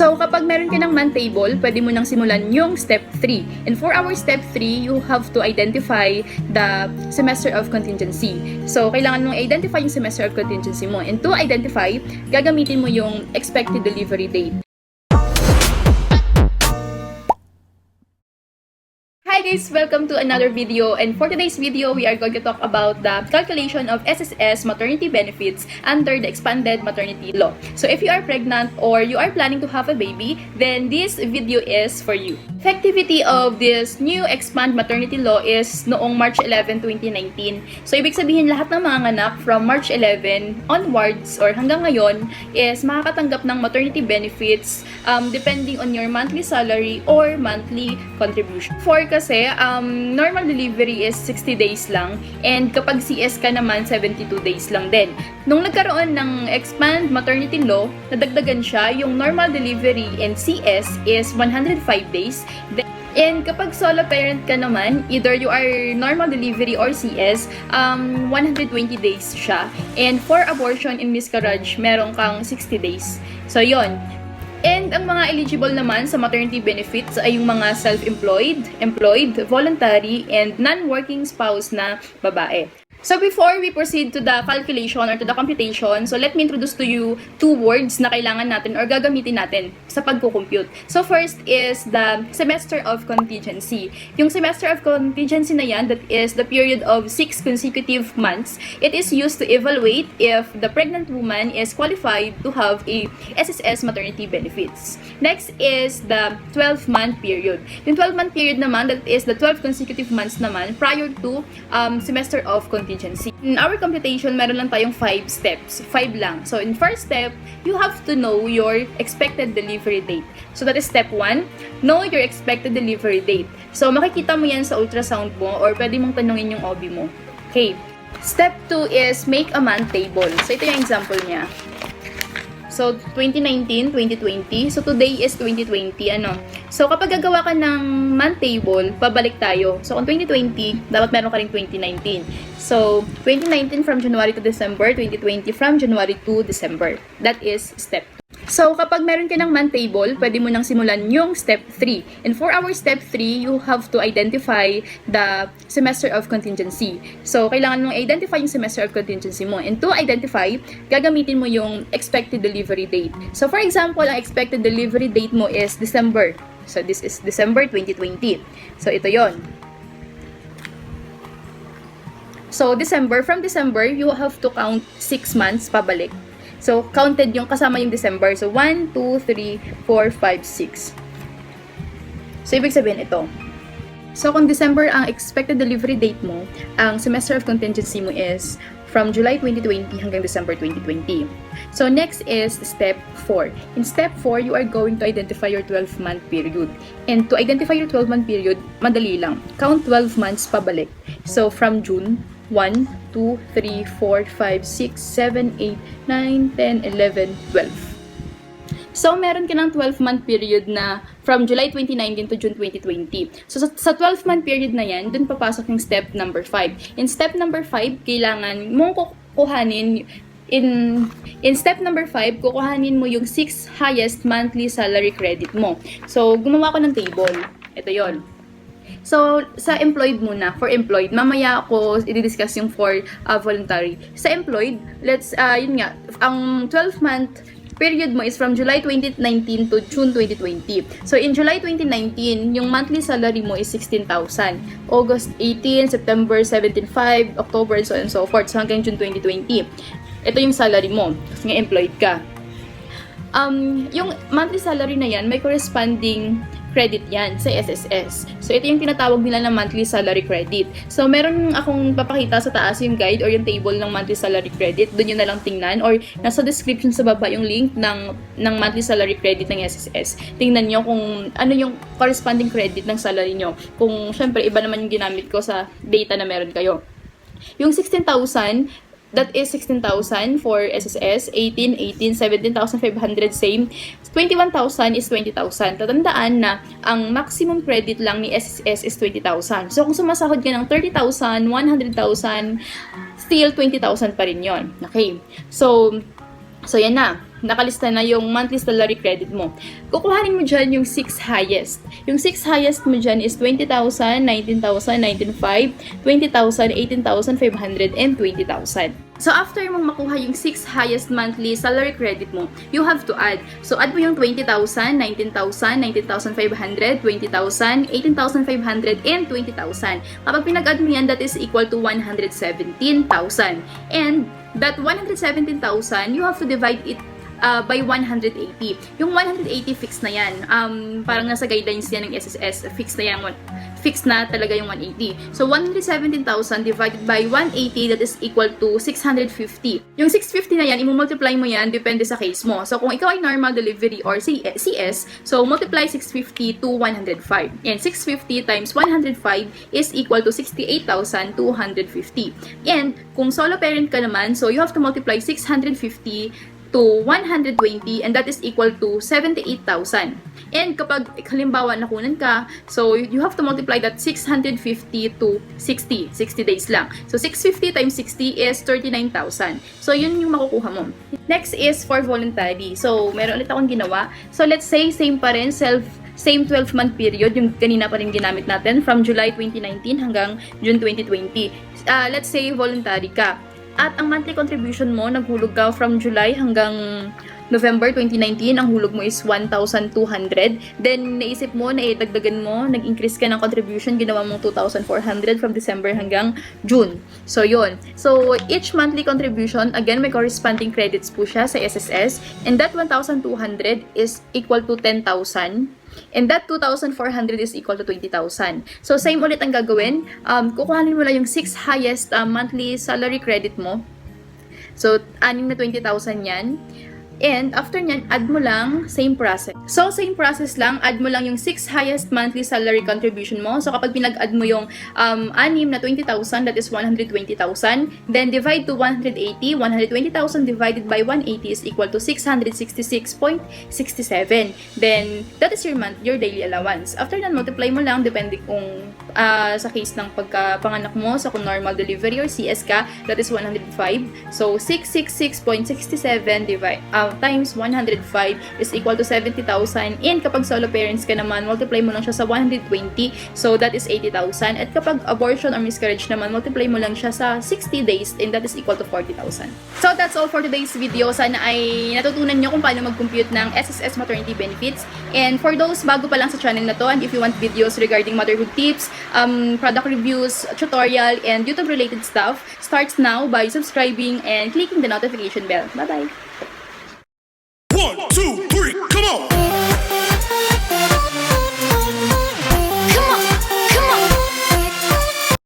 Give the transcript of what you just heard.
So, kapag meron ka ng month table, pwede mo nang simulan yung step 3. And for our step 3, you have to identify the semester of contingency. So, kailangan mong identify yung semester of contingency mo. And to identify, gagamitin mo yung expected delivery date. Hi guys! Welcome to another video, and for today's video, we are going to talk about the calculation of SSS maternity benefits under the expanded maternity law. So if you are pregnant or you are planning to have a baby, then this video is for you. Effectivity of this new expanded maternity law is noong March 11, 2019. So ibig sabihin lahat ng mga anak from March 11 onwards or hanggang ngayon is makakatanggap ng maternity benefits depending on your monthly salary or monthly contribution. For kasi normal delivery is 60 days lang, and kapag CS ka naman 72 days lang din. Nung nagkaroon ng expand maternity law, nadagdagan siya, yung normal delivery and CS is 105 days. And kapag solo parent ka naman, either you are normal delivery or CS, 120 days siya. And for abortion and miscarriage, meron kang 60 days. So yon. And ang mga eligible naman sa maternity benefits ay yung mga self-employed, employed, voluntary, and non-working spouse na babae. So before we proceed to the calculation or to the computation, so let me introduce to you two words na kailangan natin or gagamitin natin sa pagko-compute. So first is the semester of contingency. Yung semester of contingency na yan, that is the period of 6 consecutive months. It is used to evaluate if the pregnant woman is qualified to have a SSS maternity benefits. Next is the 12-month period. Yung 12-month period naman, that is the 12 consecutive months naman prior to semester of contingency. In our computation, meron lang tayong 5 steps. 5 lang. So, in first step, you have to know your expected delivery date. So, that is step 1. Know your expected delivery date. So, makikita mo yan sa ultrasound mo or pwede mong tanungin yung OB mo. Okay. Step 2 is make a month table. So, ito yung example niya. So, 2019, 2020. So, today is 2020. So, kapag gagawa ka ng month table, pabalik tayo. So, kung 2020, dapat meron ka rin 2019. So, 2019 from January to December, 2020 from January to December. That is step 2. So, kapag meron ka ng month table, pwede mo nang simulan yung step 3. And for our step 3, you have to identify the semester of contingency. So, kailangan mong identify yung semester of contingency mo. And to identify, gagamitin mo yung expected delivery date. So, for example, ang expected delivery date mo is December. So, this is December 2020. So, ito yon. So, from December, you have to count 6 months pabalik. So, counted yung kasama yung December. So, 1, 2, 3, 4, 5, 6. So, ibig sabihin ito. So, kung December ang expected delivery date mo, ang semester of contingency mo is from July 2020 hanggang December 2020. So, next is step 4. In step 4, you are going to identify your 12-month period. And to identify your 12-month period, madali lang. Count 12 months pabalik. So, from June, 1, 2, 3, 4, 5, 6, 7, 8, 9, 10, 11, 12. So, meron ka ng 12-month period na from July 2019 to June 2020. So, sa 12-month period na yan, dun papasok yung step number 5. In step number 5, kailangan mong kukuhanin In step number 5, kukuhanin mo yung 6 highest monthly salary credit mo. So, gumawa ko ng table. Ito yon. So, sa employed muna, for employed, mamaya ako i-discuss yung for voluntary. Sa employed, yun nga, ang 12-month period mo is from July 2019 to June 2020. So, in July 2019, yung monthly salary mo is 16,000. August 18, September 17,500, October, and so on and so forth. So, hanggang June 2020. Ito yung salary mo, kasi nga employed ka. Yung monthly salary na yan, may corresponding credit yan sa SSS. So, ito yung tinatawag nila na monthly salary credit. So, meron akong papakita sa taas yung guide or yung table ng monthly salary credit. Doon yun na lang tingnan. Or, nasa description sa baba yung link ng monthly salary credit ng SSS. Tingnan nyo kung ano yung corresponding credit ng salary nyo. Kung, syempre, iba naman yung ginamit ko sa data na meron kayo. Yung 16,000, that is 16,000 for SSS, 18, 17,500 same. 21,000 is 20,000. Tatandaan na ang maximum credit lang ni SSS is 20,000. So, kung sumasahod ka ng 30,000, 100,000, still 20,000 pa rin yon. Okay. So yan na. nakalista na yung monthly salary credit mo. Kukuhanin mo dyan yung 6 highest. Yung 6 highest mo dyan is 20,000, 19,000, 19,500, 20,000, 18,500, and 20,000. So, after mong makuha yung 6 highest monthly salary credit mo, you have to add. So, add mo yung 20,000, 19,000, 19,500, 20,000, 18,500, and 20,000. Kapag pinag-add mo yan, that is equal to 117,000. And that 117,000, you have to divide it by 180. Yung 180 fix na yan. Parang nasa guidelines yan ng SSS, fix na yan. Fix na talaga yung 180. So, 117,000 divided by 180, that is equal to 650. Yung 650 na yan, i-multiply mo yan, depende sa case mo. So, kung ikaw ay normal delivery or CS, so multiply 650 to 105. And 650 times 105 is equal to 68,250. And kung solo parent ka naman, so you have to multiply 650 to 120, and that is equal to 78,000. And kapag halimbawa nakunan ka, so you have to multiply that 650 to 60 days lang. So 650 times 60 is 39,000. So yun yung makukuha mo. Next is for voluntary. So meron ulit akong ginawa. So let's say same pa rin, same 12-month period, yung kanina pa rin ginamit natin from July 2019 hanggang June 2020. Let's say voluntary ka. At ang monthly contribution mo, naghulog ka from July hanggang November 2019, ang hulog mo is 1,200. Then, naisip mo na dagdagan mo, nag-increase ka ng contribution, ginawa mong 2,400 from December hanggang June. So, yun. So, each monthly contribution, again, may corresponding credits po siya sa SSS. And that 1,200 is equal to 10,000. And that 2,400 is equal to 20,000. So, same ulit ang gagawin. Kukuhanin mo lang yung 6 highest monthly salary credit mo. So, 6 na 20,000 yan. And after nyan, add mo lang, same process. So, same process lang, add mo lang yung 6 highest monthly salary contribution mo. So, kapag pinag-add mo yung 6 na 20,000, that is 120,000. Then, divide to 180. 120,000 divided by 180 is equal to 666.67. Then, that is your daily allowance. After that, multiply mo lang, depende kung sa case ng pagkapanganak mo, sa kung normal delivery or CS ka, that is 105. So, 666.67 times 105 is equal to 70,000. And kapag solo parents ka naman, multiply mo lang siya sa 120. So, that is 80,000. At kapag abortion or miscarriage naman, multiply mo lang siya sa 60 days and that is equal to 40,000. So, that's all for today's video. Sana ay natutunan nyo kung paano mag-compute ng SSS maternity benefits. And for those bago pa lang sa channel na to, and if you want videos regarding motherhood tips, product reviews, tutorial, and YouTube-related stuff, starts now by subscribing and clicking the notification bell. Bye-bye! 1, 2, 3, come on!